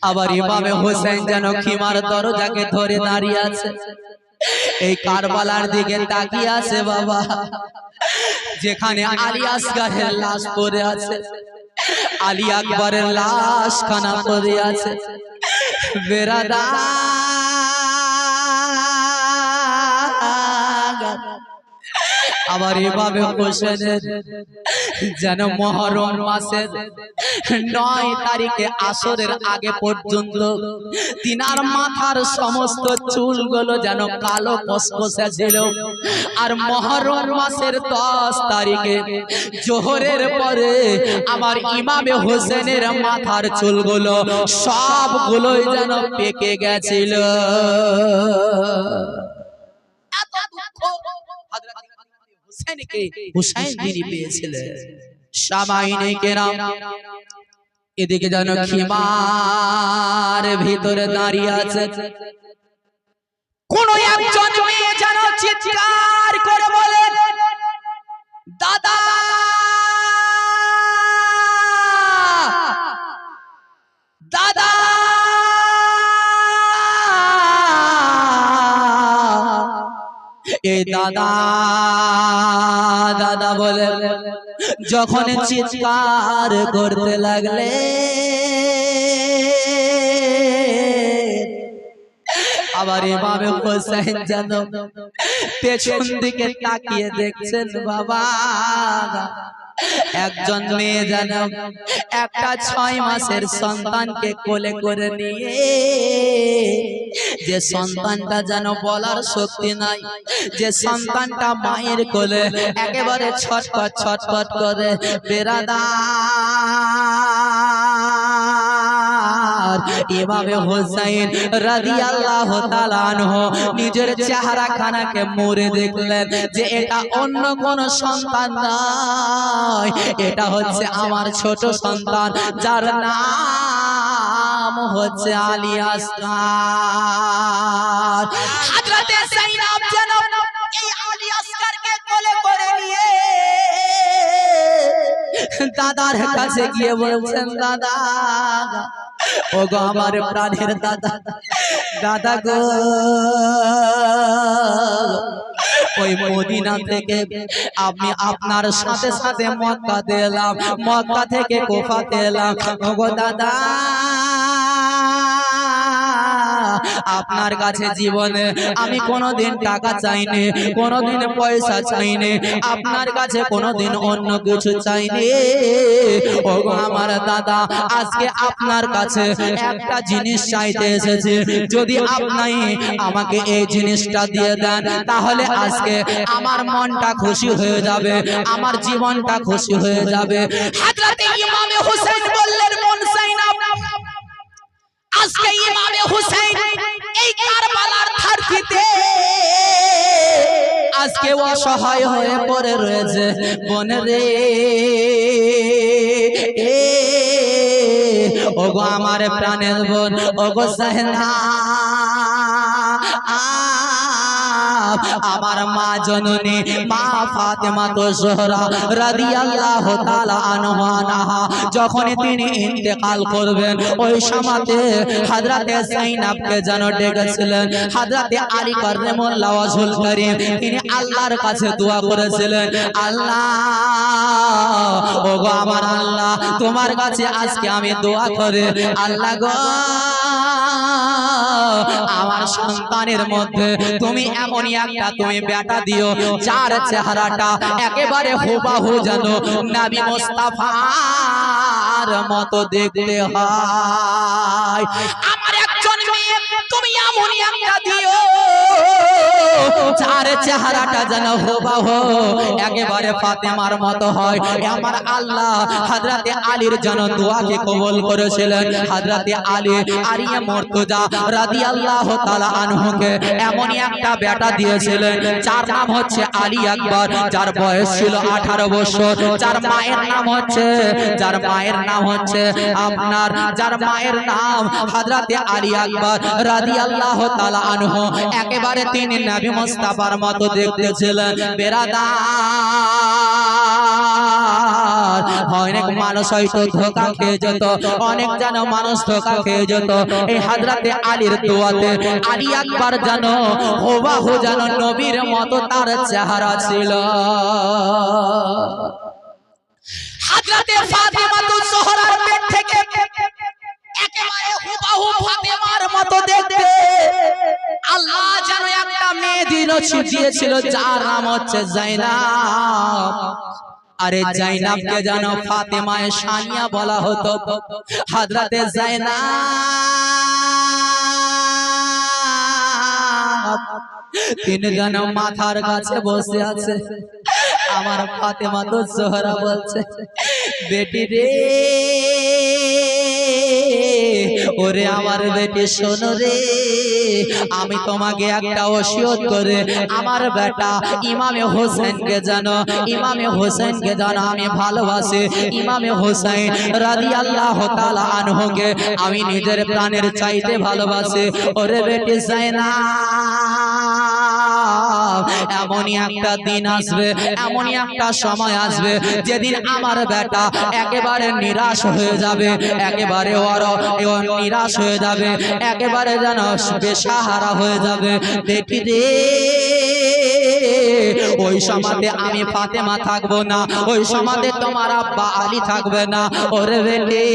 আবার ইমামে হোসেন যেন খিমার দরজাকে ধরে দাঁড়িয়ে আছে, এই কারবালার দিকে তাকিয়ে আছে বাবা, যেখানে আলী আসগারের লাশ পড়ে আছে, আলী আকবরের লাশ খানা পড়ে আছে। বেরাদার আবার ইমামে হোসেনের যেন মুহররম মাসের 9 তারিখে আসরের আগে পর্যন্ত তিনার মাথার সমস্ত চুলগুলো যেন কালো কসকসে ছিল। আর মুহররম মাসের 10 তারিখে জোহরের পরে আমার ইমামে হোসেনের মাথার চুলগুলো সবগুলোই যেন পেকে গেছিল। এত দুঃখ হুসেনকে হুসাইন যিনি পেয়েছিলেন। সামাইনে কেরাম এদিকে যেন খিমার ভিতরে দাঁড়িয়ে আছে, কোন একজন মেয়ে যেন চিৎকার করে বলে, দাদা দাদা এই দাদা দাদা বলে যখন চিৎকার করতে লাগলে আবার ইমামে হোসেন যেন পেছন দিকে তাকিয়ে দেখছেন বাবা, একজন মেয়ে যেন একটা 6 মাসের সন্তানকে কোলে করে নিয়ে, যে সন্তানটা যেন বলার শক্তি নাই, যে সন্তানটা মায়ের কোলে একেবারে ছটফট ছটফট করে। বেরাদার ইমামে হোসেন রাদিয়াল্লাহু তাআলা আনহু নিজের চেহারা খানাকে মুড়ে দেখলেন যে এটা অন্য কোন সন্তান নয়, এটা হচ্ছে আমার ছোট সন্তান, যার নাম হচ্ছে আলী আসগার। হযরতে যায়েনব যেন এই আলী আসগারকে কোলে করে নিয়ে দাদার কাছে গিয়ে বলছেন, দাদা ও গো আমার প্রাণের দাদা, দাদা গো ওই মদিনা থেকে আমি আপনার সাথে সাথে মক্কাতে এলাম, মক্কা থেকে কুফাতে এলাম। ও গো দাদা আপনার কাছে জীবনে আমি কোনোদিন টাকা চাইনি, কোনোদিন পয়সা চাইনি, আপনার কাছে কোনোদিন অন্য কিছু চাইনি। ও গো আমার দাদা আজকে আপনার কাছে একটা জিনিস চাইতে এসেছি, যদি আপনি আমাকে এই জিনিসটা দিয়ে দেন তাহলে আজকে আমার মনটা খুশি হয়ে যাবে, আমার জীবনটা খুশি হয়ে যাবে। হযরত ইমামে হোসেন বললেন, মন চাই না। আজকে ইমামে হোসেন এই কারবালার ধরতিতে আজকে অসহায় হয়ে পড়ে রয়েছে। বোন রে ওগো আমার প্রাণের বোন, ওগো সাহেনা আমার মা জননী মা ফাতেমা তো জোহরা রাদিয়াল্লাহু তাআলা আনহা যখন তিনি ইন্তেকাল করবেন ওই সময়তে হযরতে যায়েনবকে যেন ডেকেছিলেন। হযরতে আলী কাররামুল্লাহু ওয়াজহুল কারীম তিনি আল্লাহর কাছে দোয়া করেছিলেন, আল্লাহ ওগো আমার আল্লাহ তোমার কাছে আজকে আমি দোয়া করে, আল্লাহ গো আমার সন্তানের মধ্যে তুমি এমনই একটা তুমি বেটা দিও যার চেহারাটা একেবারে হুবহু যেন নবী মুস্তাফার মতো দেখতে হয়। আমার একজন মেয়ে তুমি এমনই একটা দিও যার চেহারাটা যেন হুবহু একেবারে ফাতেমার মতো হয়। আমার আল্লাহ হযরতে আলীর যেন দোয়াকে কবুল করেছিলেন। হযরতে আলী আরিয়া মুর্তজা রাদিয়াল্লাহু তাআলা আনহুকে এমনই একটা বেটা দিয়েছিলেন যার নাম হচ্ছে আলী আকবর, যার বয়স ছিল 18 বছর, যার মায়ের নাম হচ্ছে আপনার হযরতে আলী আকবর রাদিয়াল্লাহু তাআলা আনহু একেবারে তিনি নবী মুস্তাফার মতো দেখতে ছিলেন। বেরাদার অনেক মানুষ হয়তো ধোঁকা খেয়ে যেত, অনেক যেন মানুষ ধোঁকা খেয়ে যেত। এই হযরতে আলীর দোয়াতে আলী আকবার যেন হুবহু যেন নবীর মতো তার চেহারা ছিল। হযরতে ফাতিমা জোহরার পেট থেকে একেবারে হুবহু ফাতিমার মতো দেখতে আল্লাহ যেন একটা মেয়ে দিয়েছিল, যার নাম হচ্ছে জাইনাব। আরে জাইনাবকে যেন ফাতেমায়ে সানিয়া বলা হতো। হযরতে জাইনাব তিনি যেন মাথার কাছে বসে আছে। আমার ফাতেমা তো জোহরা বলছে, বেটি রে, ওরে আমার বেটি শোনো রে, আমি তোমাকে একটা ওসিয়ত করে আমার বেটা ইমামে হোসেনকে জানো, ইমামে হোসেনকে জানো আমি ভালোবাসি। ইমামে হোসেন রাদিয়াল্লাহু তাআলা আনহুকে আমি নিজের প্রাণের চাইতে ভালোবাসি। ওরে বেটি জাইনাব, এমনই একটা দিন আসবে, এমনই একটা সময় আসবে যেদিন আমার বেটা একেবারে নিরাশ হয়ে যাবে, একেবারে নিরাশ হয়ে যাবে, একেবারে যেন বেসাহারা হয়ে যাবে। বেটি রে, ওই সমাজে আমি ফাতেমা থাকবো না, ওই সমাজে তোমার আব্বা আলী থাকবে না। ওরে বেটি,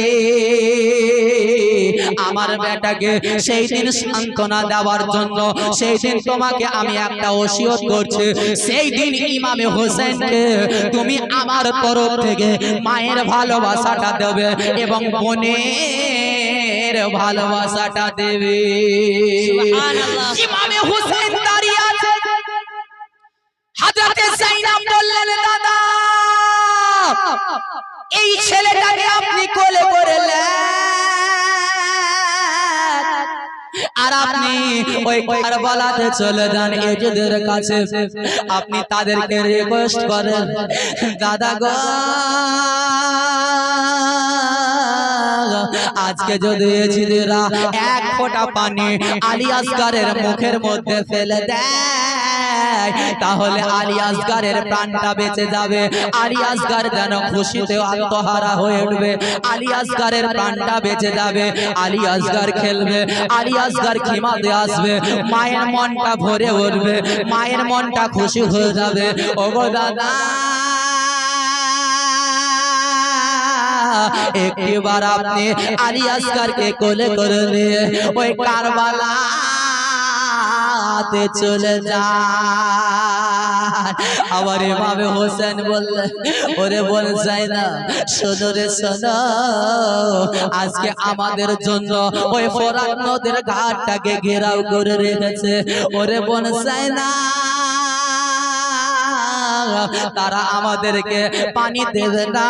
আমার বেটাকে সেই দিন সান্ত্বনা দেওয়ার জন্য সেই দিন তোমাকে আমি একটা ওসিয়ত করছি। সেই দিন ইমামে হোসেনকে তুমি আমার তরফ থেকে মায়ের ভালোবাসাটা দেবে এবং বোনের ভালোবাসাটা দেবে। ইমামে হোসেন দাঁড়িয়ে আছে। হযরতে জাইনাব বললেন, দাদা এই ছেলেটাকে আপনি কোলে করে আর আপনি ওই কারবালাতে চলে যান এজদের কাছে, আপনি তাদেরকে রিকোয়েস্ট করেন, দাদা গো আজকে যদি এজদেরা এক ফোঁটা পানি আলী আসগরের মুখের মধ্যে ফেলে দেয় তাহলে আলী আসগরের প্রাণটা বেঁচে যাবে। আলী আসগর যেন খুশিতে আত্মহারা হয়ে উঠবে, আলী আসগরের প্রাণটা বেঁচে যাবে। আলী আসগর খেলবে, আলী আসগর খিমাতে আসবে, মায়ের মনটা ভরে উঠবে, মায়ের মনটা খুশি হয়ে যাবে। ওগো দাদা, একবার আপনি আলী আসগরকে কোলে করে নিয়ে ওই কারবালাতে চলে যান। আবার ইমামে হোসেন বললেন, ওরে বোন জাইনাব শোনো রে শোনো, আজকে আমাদের জন্য ওই ফোরাত নদীর ঘাটটাকে ঘেরাও করে রেখেছে। ওরে বোন জাইনাব, তারা আমাদেরকে পানি দেবে না,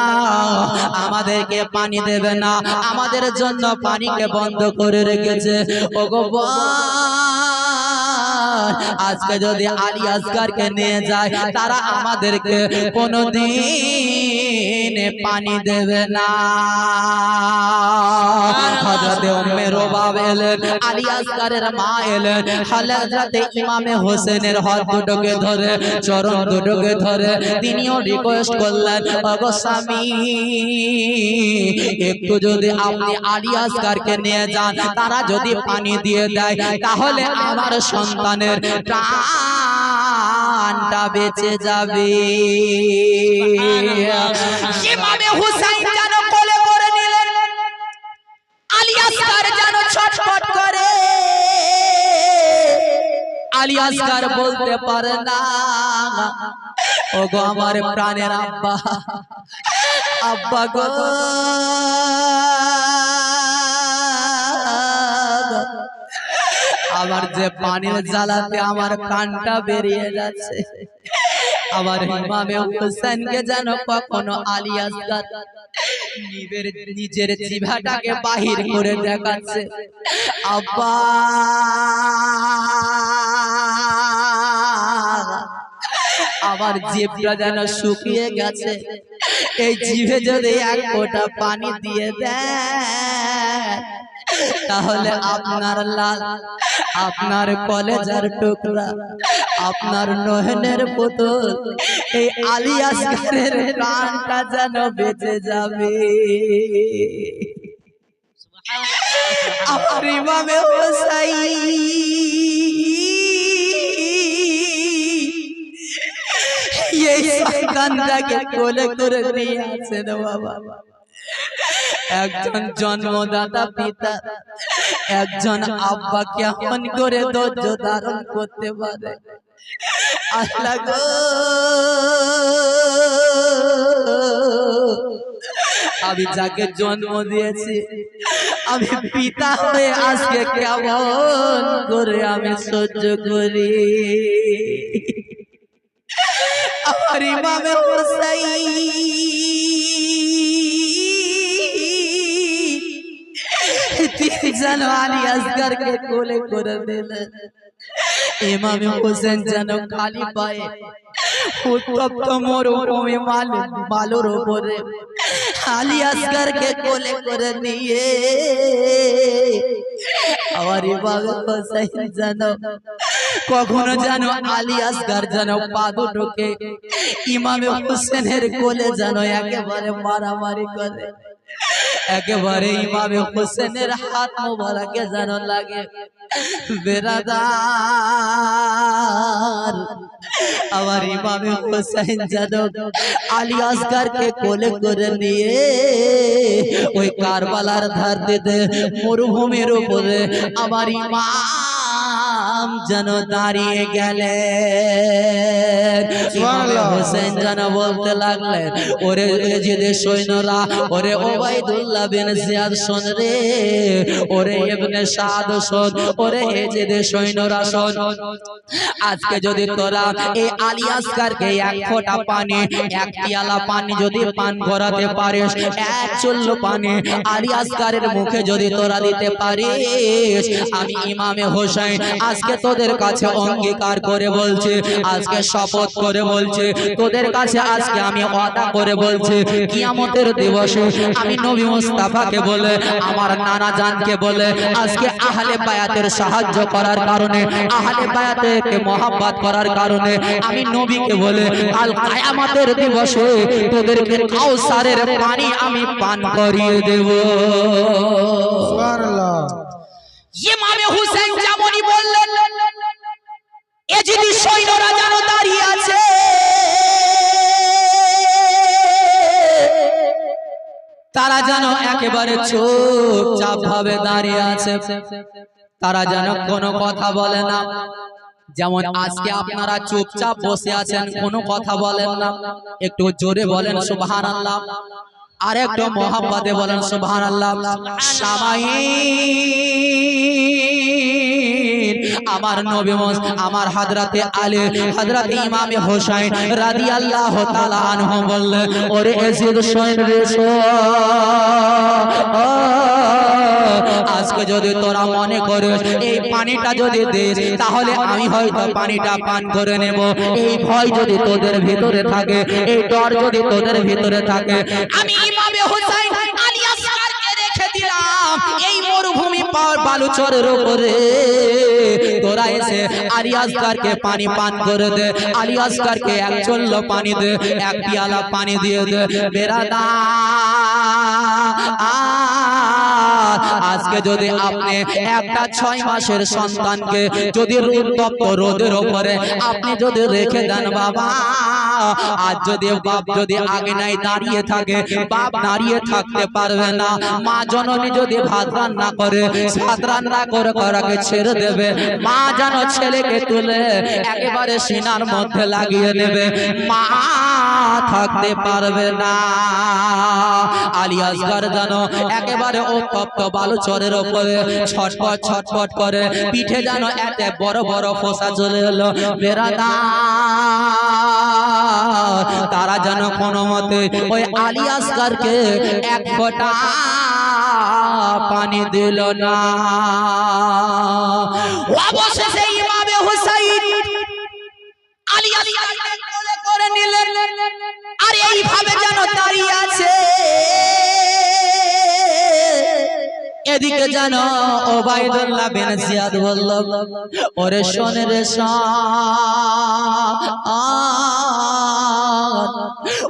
আমাদেরকে পানি দেবে না, আমাদের জন্য পানিকে বন্ধ করে রেখেছে। ওগো আজকে যদি আলী আসগরকে নিয়ে যায় তারা আমাদেরকে কোনোদিন পানি দেবে না। হযরতে উম্মে রুবাব এলেন, আলী আসগরের মা এলেন, হযরতে ইমামে হোসেনের হাত দুটোকে ধরে, চরণ দুটোকে ধরে তিনিও রিকোয়েস্ট করলেন, ওগো স্বামী একটু যদি আপনি আলী আসগরকে নিয়ে যান, তারা যদি পানি দিয়ে দেয় তাহলে আমার সন্তানের প্রাণটা বেঁচে যাবে। ইমামে হুসাইন যেন কোলে করে নিলেন, আলী আসগর যেন ছটফট করে। আলী আসগর বলতে পারে না, ওগো আমার প্রাণের আব্বা, আব্বা গো আমার যে পানির জ্বালাতে আমার প্রাণটা বেরিয়ে যাচ্ছে। আবার ইমামে হোসেনকে যেন কখনো আলী আসগর নিজের জিভাটাকে বাহির করে দেখাচ্ছে, আব্বা আমার জিভটা যেন শুকিয়ে গেছে, এই জিভে যদি এক ফোঁটা পানি দিয়ে দেয় তাহলে আপনার লাল, আপনার কলেজার টুকরা, আপনার নয়নের পুতুল এই আলী আসগরের প্রাণটা যেন বেঁচে যাবে। আমার ইমামে হোসাইন এই সন্তানটাকে কোলে করে নিয়ে আসেন বাবা। একজন জন্মদাতা পিতা একজন আব্বা কেমন করে ধৈর্য ধারণ করতে পারে? আল্লাহ গো, আমি যাকে জন্ম দিয়েছি আমি পিতা হয়ে আজকে কেমন করে আমি সহ্য করি? আমার ইমামে হোসাইন তিনি যেন আলী আসগরকে কোলে করে দিলেন। ইমামে হোসেন যেন খালি পায়ে উত্তপ্ত মরুভূমি বালুর উপরে আলী আসগরকে কোলে করে নিয়ে আমার ইমামে হোসেন যেন কখনো যেন আলী আসগর যেন পা দুটোকে ইমামে হোসেনের কোলে যেন একেবারে মারামারি করে, একেবারে ইমামে হোসেনের হাত মোবারকে যেন লাগে। বেরাদার, আমার ইমামে হোসেন যেন আলী আসগরকে কোলে করে নিয়ে ওই কারবালার ধার দিতে মরুভূমির উপরে আমার ইমাম যেন দাঁড়িয়ে গেলেন। ইমামে হোসেন যেন বলতে লাগলেন, ওরে যে সৈন্যরা, ওরে ওবাইদুল্লাহ বিন জিয়াদ শোন রে, ওরে ইবনে সাদ শোন, ওরে এজিদে সৈন্যরা শোন, আজকে যদি তোরা এই আলী আসগরকে এক ফোঁটা পানি, এক পিয়ালা পানি যদি পান করাতে পারিস, এক চুল্লু পানি আলী আসগরের মুখে যদি তোরা দিতে পারিস, আমি ইমামে হোসেন আজকে তোদের কাছে অঙ্গীকার করে বলছি, আজকে শপথ করে বলছি, তোদের কাছে আজকে আমি ওয়াদা করে বলছি, কিয়ামতের দিবসে আমি নবী মুস্তাফাকে বলে, আমার নানা জানকে বলে, আজকে আহলে বায়াতের সাহায্য করার কারণে, আহলে বায়াতকে মহব্বত করার কারণে আমি নবীকে বলে, কাল কিয়ামতের দিবসে তোদেরকে কাউসারের পানি আমি পান করিয়ে দেব। সুবহানাল্লাহ। ইমামে হোসেন যেমনই বললেন, এজিদি সৈন্যরা যেন দাঁড়িয়ে আছে, তারা যেন একেবারে চুপচাপ ভাবে দাঁড়িয়ে আছে, তারা যেন কোনো কথা বলে না। যেমন আজকে আপনারা চুপচাপ বসে আছেন, কোনো কথা বলেন না। একটু জোরে বলেন সুবহানাল্লাহ, আর একটু মোহাব্বতে বলেন সুবহানাল্লাহ। আমার নবী আমার হযরতে আলী, হযরতে ইমামে হোসেন রাদিয়াল্লাহু তাআলা আনহু বললেন, ওরে এজিদ শোন রে আজকে যদি তোরা মনে করিস এই পানিটা যদি দিস, তাহলে আমি হয়তো পানিটা পান করে নেব। এই ভয় যদি তোদের ভিতরে থাকে, এই ডর যদি তোদের ভিতরে থাকে, আমি ইমামে হোসেন আলী আসগরকে রেখে দিলাম এই মরুভূমি বালুচরের উপরে, তোরা এসে আলী আসগরকে পানি পান করে দে, আলী আসগরকে এক চুল্লু পানি দে, এক পিয়ালা পানি দিয়ে দে। আজকে যদি আপনি একটা 6 মাসের সন্তানকে যদি উত্তপ্ত রোদের উপরে আপনি যদি রেখে দেন বাবা, আজ যদি বাপ যদি আগে নাই দাঁড়িয়ে থাকে, বাপ দাঁড়িয়ে থাকতে পারবে না। মা জননী যদি ভাত রান্না করে, ভাত রান্না করে করাকে ছেড়ে দেবে, মা যেন ছেলেকে তুলে একেবারে সিনার মধ্যে লাগিয়ে নেবে, মা থাকতে পারবে না। আলী আসগর যেন একেবারে উত্তপ্ত বালুচরের উপরে ছটপট ছটপট করে, পিঠে যেন এত বড় বড় ফোঁসা চলে এলো। তারা যেন কোনো মতে ওই আলী আসগরকে এক ফোঁটা পানি দিল না। অবশেষে ইমামে হোসেন আলী আসগরকে কোলে করে নিলেন, আর এইভাবে যেন দাঁড়িয়ে আছে। এদিকে জানো ওবাইদুল্লাহ বিন জিয়াদ বলল, ওরে শোন রে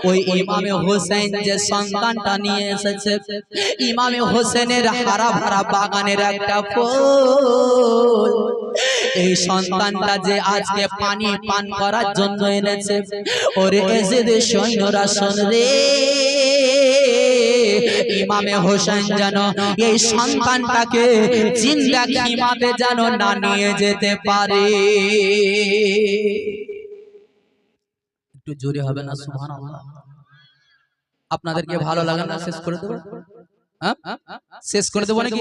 ওই ইমামে হোসেন যে সন্তানটা নিয়ে এসেছে, ইমামে হোসেনের হারা ভরা বাগানের একটা ফুল, এই সন্তানটা যে আজকে পানি পান করার জন্য এনেছে, ওরে এজিদের সৈন্যরা শোন রে, ইমামে হোসেন যেন এই সন্তানটাকে জিন্দা খিমাতে যেন না নিয়ে যেতে পারে। একটু জোরে হবে না সুবহানাল্লাহ? আপনাদেরকে ভালো লাগে না? শেষ করে দেব, হ্যাঁ শেষ করে দেব নাকি?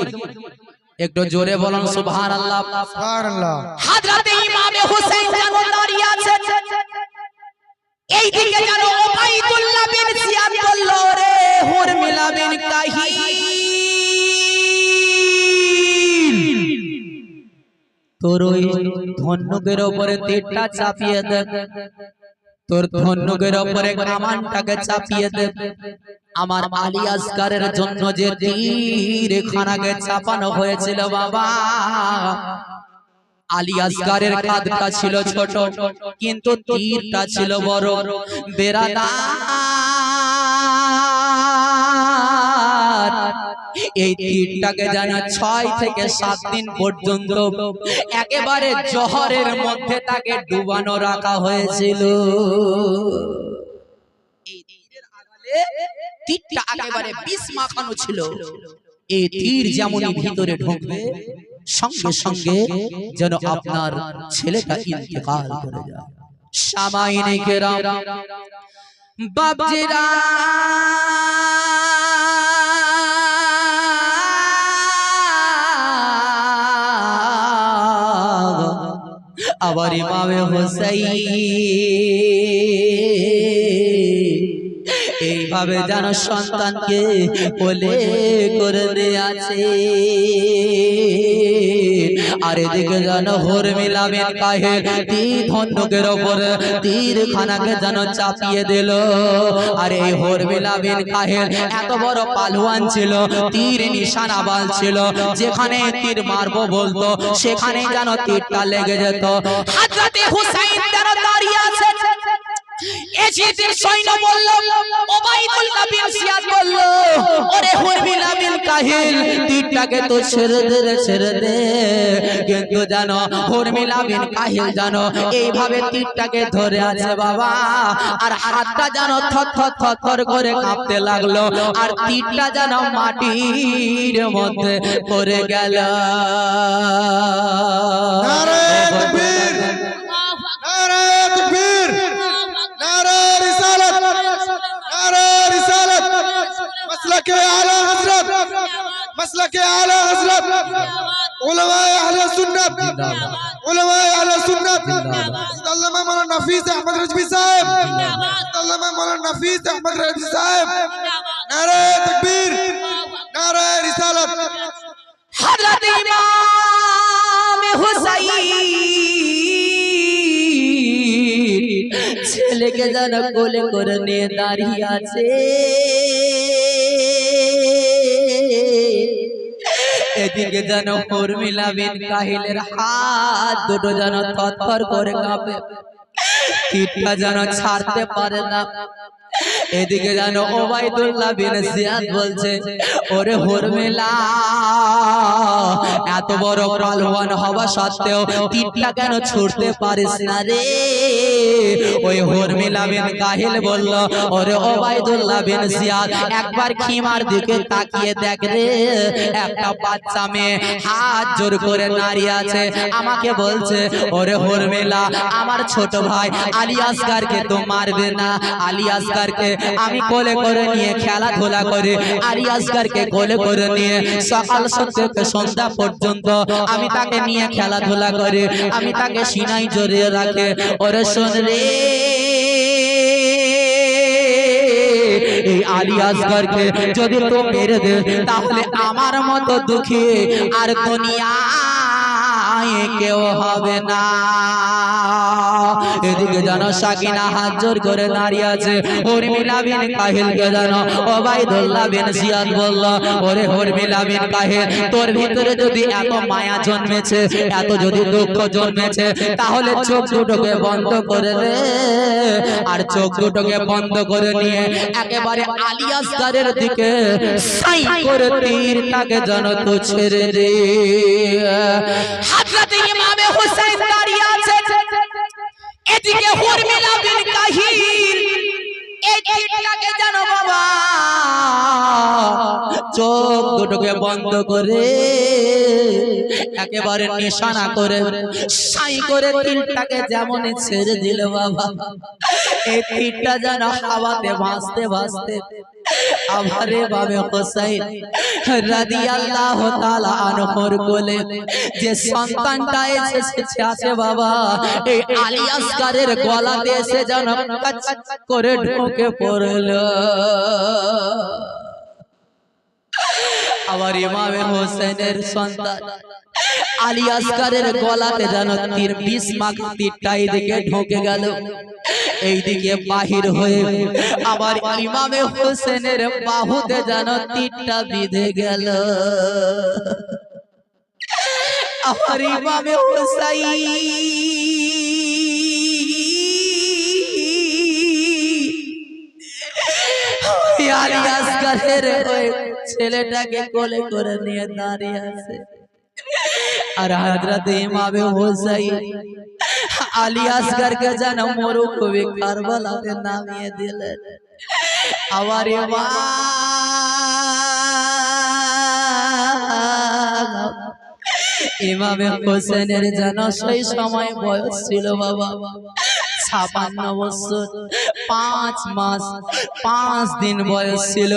একটু জোরে বলুন সুবহানাল্লাহ। সুবহানাল্লাহ। হযরতে ইমামে হোসেন যেন দাঁড়িয়ে আছে, এই দিকে যেন ওবাইদুল্লাহ বিন জিয়াদ বলল, রে হুরমিলা বিন কাহিল, তোর ওই ধনুকের উপরে তীরটা চাপিয়ে দে, তোর ধনুকের উপরে কামানটাকে চাপিয়ে দে। আমার আলী আসগারের জন্য যে তীর খানাকে চাপানো হয়েছিল বাবা, আলী আসগারের কাঁধটা ছিল ছোট কিন্তু তীরটা ছিল বড়। বেরাদার, এই তীরটাকে জানা 6 থেকে 7 দিন পর্যন্ত একেবারে জহরের মধ্যে তাকে ডুবানো রাখা হয়েছিল। এই তীরের আড়ালে তীরটা একেবারে বিষ মাখানো ছিল। এই তীর যেমনই ভিতরে ঢুকবে সঙ্গে সঙ্গে যেন আপনার ছেলেটা ইন্তেকাল করে যায়। সামাইনে কেরাম, বাপজিরা, আবার ইমামে হোসেন এইভাবে যেন সন্তানকে কোলে করে নিয়ে আছে। আর এদিকে যেন হুরমিলা বিন কাহিল তীর ধনুকের উপরে তীর খানাকে যেন চাপিয়ে দিল। আর এই হুরমিলা বিন কাহিল এত বড় পালোয়ান ছিল, তীর নিশানাবাজ ছিল, যেখানে তীর মারবো বলতো সেখানে যেন তীরটা লেগে যেত। হযরতে হুসাইন যেন দাঁড়িয়ে আছে, এজিদের সৈন্য বলল, ওবাইদুল্লাহ বিন জিয়াদ বলল, ওরে হুরমিলা বিন কাহিল তীরটাকে তো ছেড়ে দে রে, ছেড়ে দে। কিন্তু জানো হুরমিলা বিন কাহিল জানো এইভাবে তীরটাকে ধরে আছে বাবা, আর হাতটা যেন থর করে কাঁপতে লাগলো, আর তীরটা যেন মাটির মধ্যে পড়ে গেল। নারে তাকবীর, নারে তাকবীর, নারে রিসালাত, নারে রিসালাত, মাসলাকে আলা হযরত, মাসলাকে আলা হযরত, উলামায়ে আহলে সুন্নাত, উলামায়ে আহলে সুন্নাত, আল্লামা মাওলানা নাফিস আহমদ রাজভী সাহেব, আল্লামা মাওলানা নাফিস আহমদ রাজভী সাহেব, নারে তাকবীর, নারে রিসালাত। হযরত ইমাম হুসাইন ছেলেকে যেন কোলে করে নিয়ে দাঁড়িয়ে আছে। এদিকে যেন হুরমিলা বিন কাহিলের হাত দুটো যেন থরথর করে কাঁপে, তীরটা যেন ছাড়তে পারে না। এদিকে যেন ওবাইদুল্লাহ বিন জিয়াদ বলছে, ওরে হুরমিলা, এত বড় পালোয়ান হওয়া সত্ত্বেও তীরটা কেন ছুটতে পারিস না রে? ওই হুরমিলা বিন কাহিল বলল, ওরে ওবাইদুল্লাহ বিন জিয়াদ, একবার খিমার দিকে তাকিয়ে দেখ রে, একটা বাচ্চা মেয়ে হাত জোর করে দাঁড়িয়ে আছে, আমাকে বলছে, ওরে হুরমিলা, আমার ছোট ভাই আলী আসগারকে তো মারবে না, আলী আসগারকে আমি কোলে করে নিয়ে খেলাধুলা করে, আলী আসগারকে কোলে করে নিয়ে সকাল থেকে সন্ধ্যা পর্যন্ত আমি তাকে নিয়ে খেলাধুলা করে, আমি তাকে সিনাই জড়িয়ে রাখে। ওরে শোন রে, এই আলী আসগারকে যদি তো মেরে দে, তাহলে আমার মতো দুঃখী আর দুনিয়ায় কেউ হবে না। এদিকে জানো সাকিনা হাত জোর করে দাঁড়িয়ে আছে উর্মিলা বিন কাহিলকে জানো ওবাইদুল্লাহ বিন জিয়াদ বলল, ওরে উর্মিলা বিন কাহিল, তোর ভিতরে যদি এত মায়া জন্মেছে, এত যদি দুঃখ জন্মেছে, তাহলে চোখ দুটোকে বন্ধ করে দে। আর চোখ দুটোকে বন্ধ করে নিয়ে একেবারে আলী আসগারের দিকে সাই করে তীরটাকে জানো তো ছেড়ে দে। হযরত ইমামে হুসাইন দাঁড়িয়ে আছে, এদিকে উর্মিলা বিন কাহিল এই তীরটাকে জানো বাবা চোখ দুটোকে বন্ধ করে একেবারে নিশানা করে সাই করে তীরটাকে যেমন ছেড়ে দিল বাবা, এই তীরটা যেন হাওয়াতে ভাসতে ভাসতে আবারে বাবে হুসাইন রাদিয়াল্লাহু তাআলা আনহুর কোলে যে সন্তানটা এসেছে আছে বাবা, এই আলী আসগারের গলাতে এসে যেন কাচ করে ঢুকে পড়ল। আবার ইমামে হোসেনের সন্তান আলী আসগারের গলাতে যেন তীর বিষ মাখা তীরটা এইদিকে ঢুকে গেল, এইদিকে বাহির হয়ে আবার ইমামে হোসেনের বাহুতে যেন তীরটা বিঁধে গেল। আবার ইমামে হোসাইন আলী আসগারের ছেলেটাকে কোলে করে নিয়ে দাঁড়িয়ে আছে। আর হযরত ইমামে হোসাইন আলী আসগারকে যেন মরুভূমি কারবালাতে নামিয়ে দিলেন। আবার ইমামে হোসেনের যেন সেই সময় বয়স ছিল বাবা 56 বছর 5 মাস 5 দিন বয়স ছিল।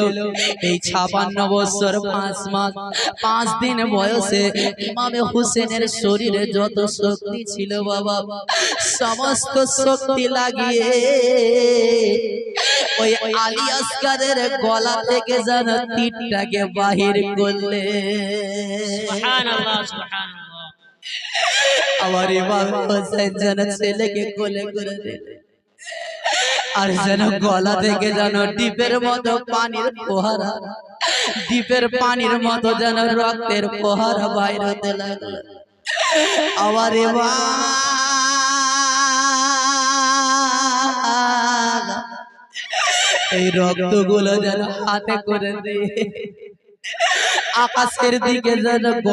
এই 56 বছর 5 মাস 5 দিন বয়সে ইমামে হোসেনের শরীরে যত শক্তি ছিল বাবা, সমস্ত শক্তি লাগিয়ে ওই আলী আসগারের গলা থেকে যেন তীরটাকে বাহির করলে। সুবহানাল্লাহ সুবহানাল্লাহ। আমার ইমাম হোসেন যেন ছেলেকে কোলে করে দিলেন, আর যেন গলা থেকে যেন ডিপের মতো পানির ফোয়ারা, ডিপের পানির মতো যেন রক্তের ফোয়ারা বাইর হতে লাগলো। আমার এই রক্তগুলো যেন হাতে করে দিয়ে আকাশের দিকে যেন